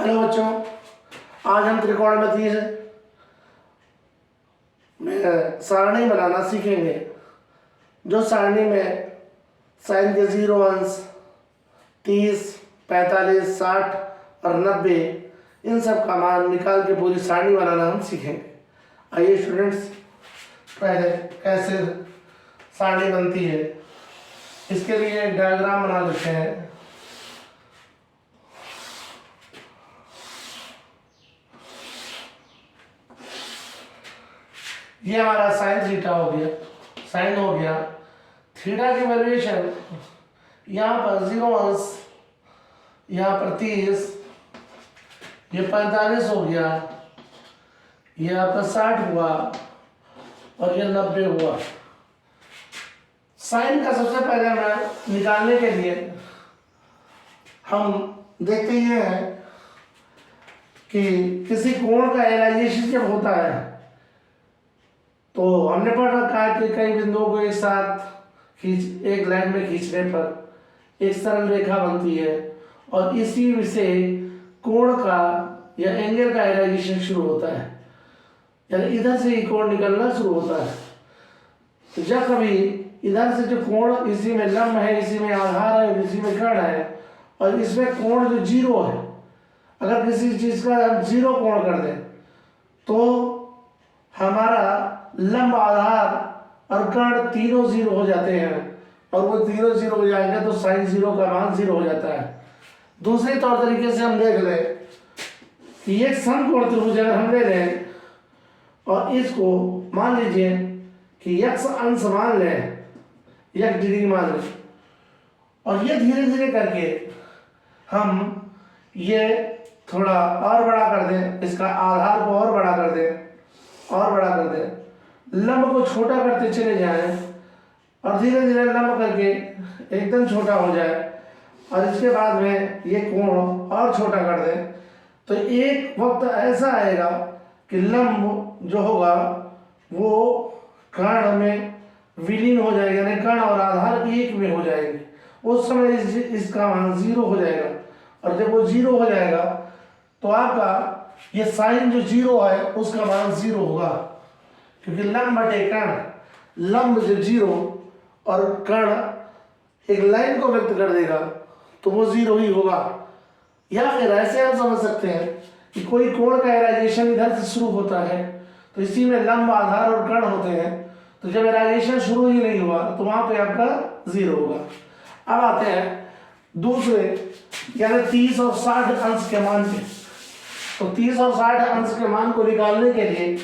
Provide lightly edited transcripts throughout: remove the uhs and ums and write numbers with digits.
Hello बच्चों, आज हम त्रिकोणमिति में सारणी बनाना सीखेंगे। जो सारणी में साइन के 0 अंश 30, 45, 60 और 90 इन सब का मान निकाल के पूरी सारणी बनाना हम सीखेंगे। आइए स्टूडेंट्स, पहले कैसे सारणी बनती है इसके लिए एक डायग्राम बना लेते हैं। ये हमारा साइन थीटा हो गया, साइन हो गया। थीटा की वैल्यूएशन यहाँ पर 0 अंश, यहाँ पर 30, ये 45 हो गया, ये आपका 60 हुआ और ये 90 हुआ। साइन का सबसे पहले हमें निकालने के लिए हम देखते ये हैं कि किसी कोण का एलाइजेशन जब होता है तो हमने पढ़ रखा है कि कई बिंदुओं को एक साथ एक लाइन में खींचने पर एक सरल रेखा बनती है और इसी से कोण का या एंगल का एलाइजेशन शुरू होता है, यानी इधर से ही कोण निकलना शुरू होता है। तो जब कभी इधर से जो कोण इसी में लंब है, इसी में आधार है, इसी में कर्ण है और इसमें कोण जो 0 है, अगर किसी चीज का हम 0 कोण कर दें तो हमारा लंब, आधार और कर्ण तीनों 0 हो जाते हैं और वो तीनों 0 हो जाएंगे तो साइन 0 का मान 0 हो जाता है। दूसरे तौर तरीके से हम देख लें कि एक समकोण त्रिभुज अगर हम ले लें और इसको मान लीजिए कि x अंश मान लें, x डिग्री मान लें और ये धीरे धीरे करके हम ये थोड़ा और बड़ा कर दें, इसका आधार को और बड़ा कर दें और बड़ा कर दें, लंब को छोटा करते चले जाएं और धीरे धीरे लंब करके एकदम छोटा हो जाए और इसके बाद में ये कोण और छोटा कर दें तो एक वक्त ऐसा आएगा कि लंब जो होगा वो कर्ण में विलीन हो जाएगा, यानी कर्ण और आधार एक में हो जाएंगे। उस समय इसका मान 0 हो जाएगा और जब वो 0 हो जाएगा तो आपका ये साइन जो 0 है उसका मान 0 होगा, क्योंकि लंब बटे कर्ण, लंब जो 0 और कर्ण एक लाइन को व्यक्त कर देगा तो वो 0 ही होगा। या फिर ऐसे हम समझ सकते हैं कि कोई कोण का एलाइजेशन इधर से शुरू होता है तो इसी में लंब, आधार और कर्ण होते हैं, तो जब एलाइजेशन शुरू ही नहीं हुआ तो वहां पे आपका 0 होगा। अब आते हैं दूसरे, यानी 30 और 60 अंश के मान पे। तो 30 और 60 अंश के मान को निकालने के लिए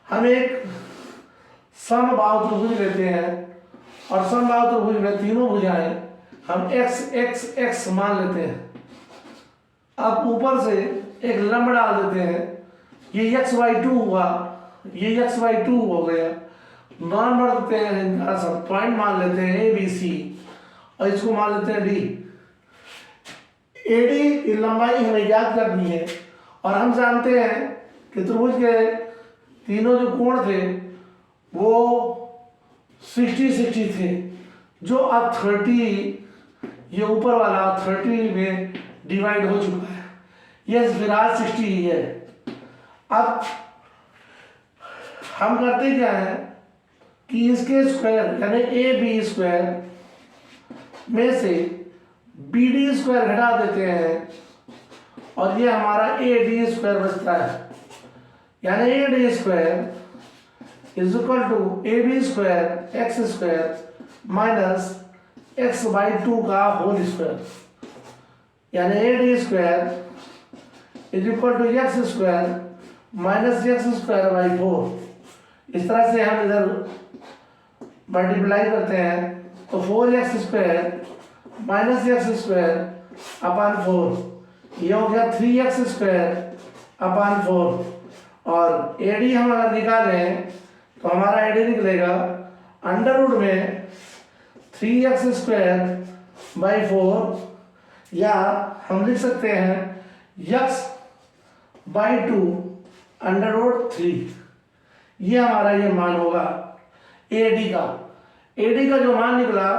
हम एक समबाहु त्रिभुज लेते हैं और समबाहु त्रिभुज में तीनों भुजाएं हम x x x मान लेते हैं। अब ऊपर से एक लंब डाल देते हैं, ये x/2 हुआ, ये x/2 हो गया। मान बढ़ देते हैं, इनका सब पॉइंट मान लेते हैं a b c और इसको मान लेते हैं d। AD की लंबाई हमें याद करनी है और हम जानते हैं कि त्रिभुज के तीनों जो कोण थे वो 60-60 थे, जो अब 30, ये ऊपर वाला 30 में डिवाइड हो चुका है, ये फिलहाल 60 ही है। अब हम करते क्या है कि इसके स्क्वायर यानी AB² में से BD² घटा देते हैं और ये हमारा AD² बचता है, यानी AD² is equal to AB² x² minus x/2 का होल स्क्वायर, यानी AD² is equal to x² minus x²/4। इस तरह से हम इधर मल्टीप्लाई करते हैं तो 4x² माइनस x²/4, ये हो गया 3x²/4 और AD हम अगर निकालें तो हमारा AD निकलेगा अंडर रूट में 3x²/4 या हम लिख सकते हैं x/2 अंडर रूट 3। ये हमारा ये मान होगा AD का। AD का जो मान निकला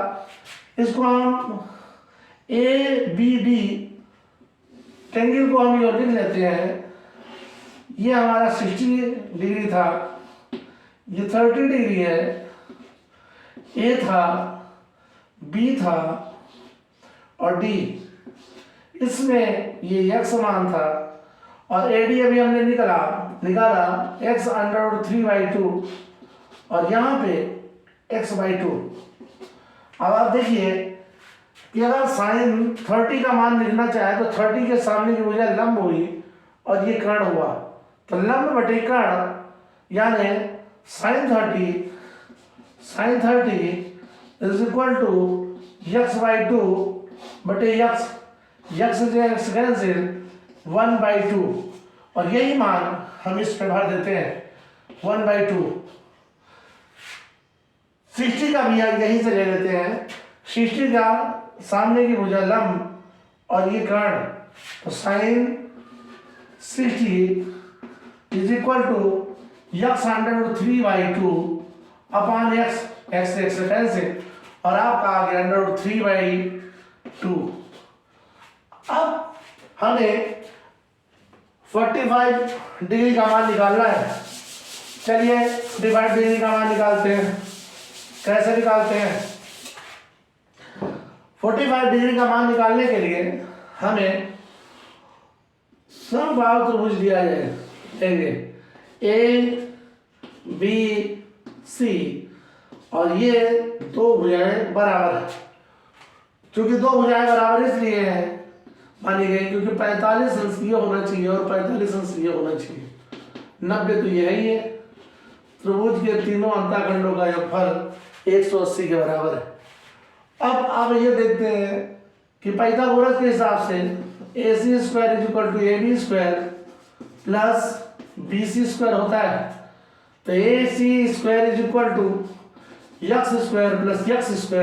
इसको हम ABD एंगल को हम यूँ लिख लेते हैं, ये हमारा 60 डिग्री था, ये 30 डिग्री है, ए था, बी था और डी, इसमें ये x मान था और AD अभी हमने निकाला x√3/2 और यहाँ पे x/2। अब आप देखिए कि अगर साइन 30 का मान लिखना चाहे तो 30 के सामने की भुजा लंब हुई और ये कर्ण हुआ, तो लंब बटे कर्ण यानी sign 30 is equal to x/2 बटे x से कैंसिल 1/2 और यही मान हम इस पे भर देते हैं 1/2। 60 का भी यहीं से ले लेते हैं, 60 का सामने की भुजा लंब और ये कर्ण, तो sine 60 is equal to x√3/2 upon x से कैंसिल और आपका आ गया √3/2। अब हमें 45 डिग्री का मान निकालना है। चलिए 45 डिग्री का मान निकालते हैं। कैसे निकालते हैं? 45 डिग्री का मान निकालने के लिए हमें समबाहु त्रिभुज दिया जाएंगे ए बी सी और ये दो भुजाएं बराबर है। क्योंकि दो भुजाएं बराबर इसलिए है मानी गई क्योंकि 45 अंश ये होना चाहिए और 45 अंश ये होना चाहिए। 90 तो यही है। त्रिभुज के तीनों अंतःखंडों का योगफल 180 के बराबर है। अब आप ये देखते हैं कि पाइथागोरस के हिसाब से AC² = AB² प्लस BC² होता है, तो AC² = x² प्लस x²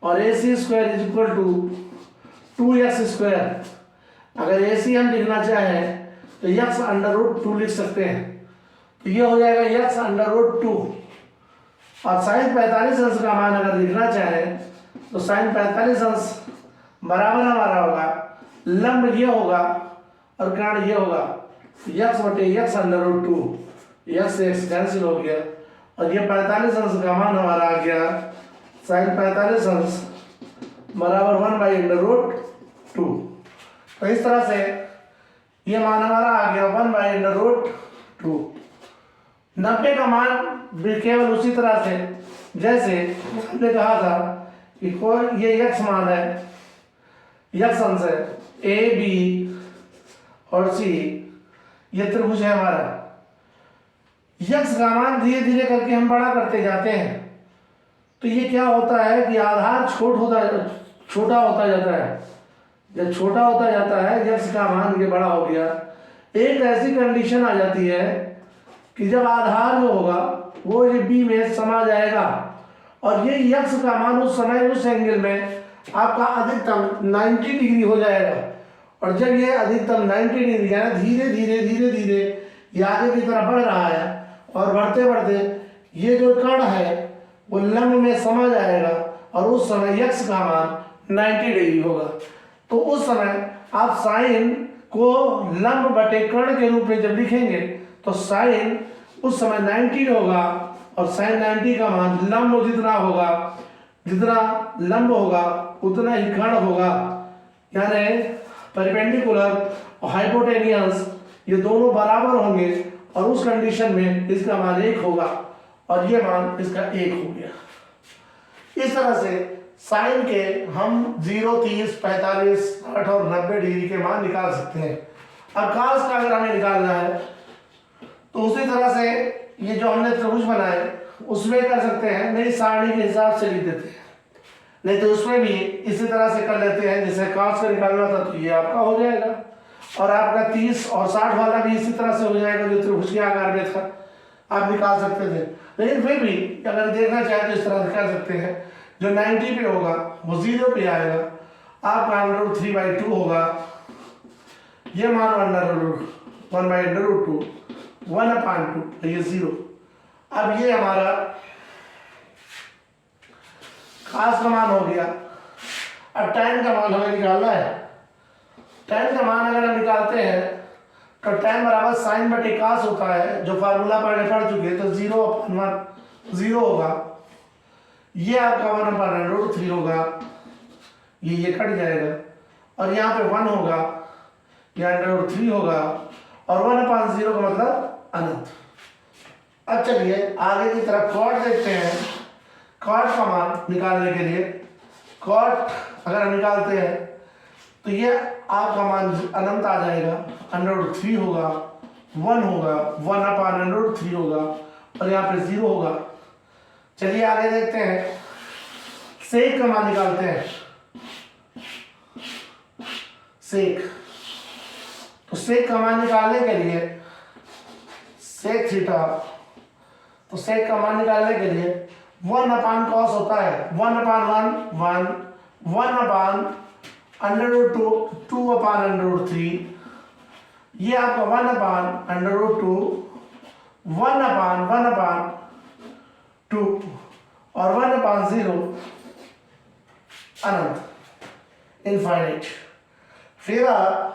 और AC² = 2x²। अगर AC हम लिखना चाहें तो x√2 लिख सकते हैं, तो ये हो जाएगा x√2 और साइन 45 अंश का मान अगर लिखना चाहें तो साइन 45 अंश बराबर हमारा होगा लंब ये होगा और कर्ण ये होगा, x बटे x√2, x से x कैंसिल हो गया और ये 45 अंश का मान हमारा आ गया साइन 45 अंश बराबर 1/√2। तो इस तरह से ये मान हमारा आ गया 1/√2। 90 का मान भी केवल उसी तरह से जैसे हमने कहा था कि कोई ये x मान है, x अंश है, A B और C ये त्रिभुज है हमारा। x का मान धीरे धीरे करके हम बड़ा करते जाते हैं, तो ये क्या होता है कि आधार छोटा होता जाता है। जब छोटा होता जाता है x का मान ये बड़ा हो गया, एक ऐसी कंडीशन आ जाती है कि जब आधार जो होगा वो ये B में समा जाएगा और ये x का मान उस समय उस एंगल में आपका अधिकतम 90 डिग्री हो जाएगा। और जब ये अधिकतम 90 डिग्री है धीरे धीरे ये आगे की तरफ बढ़ रहा है और बढ़ते बढ़ते ये जो कर्ण है वो लंब में समा जाएगा और उस समय x का मान 90 डिग्री होगा। तो उस समय आप साइन को लंब बटे कर्ण के रूप में जब लिखेंगे तो साइन उस समय 90 होगा और साइन 90 का मान लंब जितना लंब होगा उतना ही कर्ण होगा, यानी परपेंडिकुलर और हाइपोटेनियस ये दोनों बराबर होंगे और उस कंडीशन में इसका मान 1 होगा और ये मान इसका 1 हो गया। इस तरह से साइन के हम 0, 30, 45, 60 और 90 डिग्री के मान निकाल सकते हैं। अब cos का अगर हमें निकालना है तो उसी तरह से ये जो हमने त्रिभुज बनाए उसमें कर सकते हैं, नहीं सारणी के हिसाब से लिख देते हैं, नहीं तो उसमें भी इसी तरह से कर लेते हैं। जैसे cos का निकालना था तो ये आपका हो जाएगा और आपका 30 और 60 वाला भी इसी तरह से हो जाएगा जो त्रिभुज के आकार में था, आप निकाल सकते थे। लेकिन फिर भी अगर देखना चाहे तो इस तरह से कर सकते हैं। जो 90 पे होगा वो 0 पे आएगा, आपका √3/2 होगा, ये मान 1/√2 1/2 ये 0। अब ये हमारा cos का मान हो गया। अब tan का मान हमें निकालना है tan का मान अगर हम निकालते हैं तो tan बराबर साइन बटे कास होता है, जो फार्मूला पढ़ चुके हैं। तो 0/1 होगा, ये आपका 1/√3 होगा, ये कट जाएगा, और यहाँ पे 1 होगा, ये √3 होगा, और 1/0 का मतलब अनंत। अब चलिए आगे की तरफ कॉट देखते हैं। कॉट का मान निकालने के लिए कॉट अगर हम निकालते हैं तो ये आपका मान अनंत आ जाएगा, √3 होगा, 1 होगा, 1/√3 होगा, और यहाँ पे 0 होगा। चलिए आगे देखते हैं, सेक का मान निकालते हैं। सेक, तो सेक का मान निकालने के लिए सेक थीटा, तो सेक का मान निकालने के लिए 1/cos होता है, 1/1 1, 1/√2 2/√3, ये आपका 1/√2 1/1/2 और 1/0 अनंत, इनफाइनाइट। फिर आप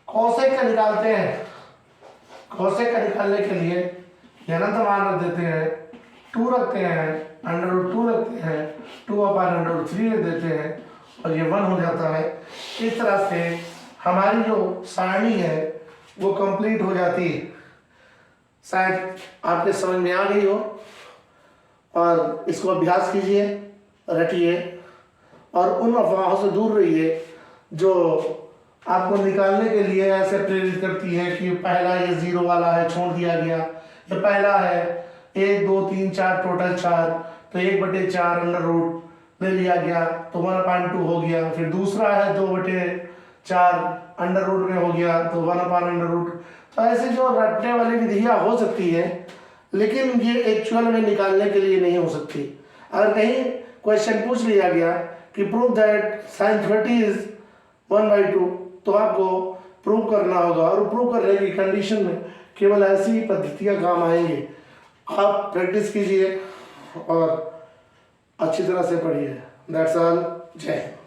कॉसेक का निकालते हैं। कॉसेक का निकालने के लिए अनंत मान रख देते हैं, 2 रखते हैं, √2 रखते हैं, 2/√3 रख देते हैं, और ये 1 हो जाता है। इस तरह से हमारी जो सारणी है वो कंप्लीट हो जाती है। शायद आपके समझ में आ गई हो, और इसको अभ्यास कीजिए, रटिए, और उन अफवाहों से दूर रहिए जो आपको निकालने के लिए ऐसे प्रेरित करती है कि पहला ये 0 वाला है, छोड़ दिया गया, ये पहला है 1 2 3 4 टोटल 4, तो 1/4 अंडर रूट ले लिया गया तो 1/2 हो गया। फिर दूसरा है 2/4 अंडर रूट में हो गया तो 1/√। तो ऐसे जो रटने वाली विधियाँ हो सकती है, लेकिन ये एक्चुअल में निकालने के लिए नहीं हो सकती। अगर कहीं क्वेश्चन पूछ लिया गया कि प्रूव दैट sin 30 इज 1/2, तो आपको प्रूव करना होगा, और प्रूव करने की कंडीशन में केवल ऐसी पद्धतियाँ काम आएंगी। आप प्रैक्टिस कीजिए और अच्छी तरह से पढ़िए। That's all. जय हिंद।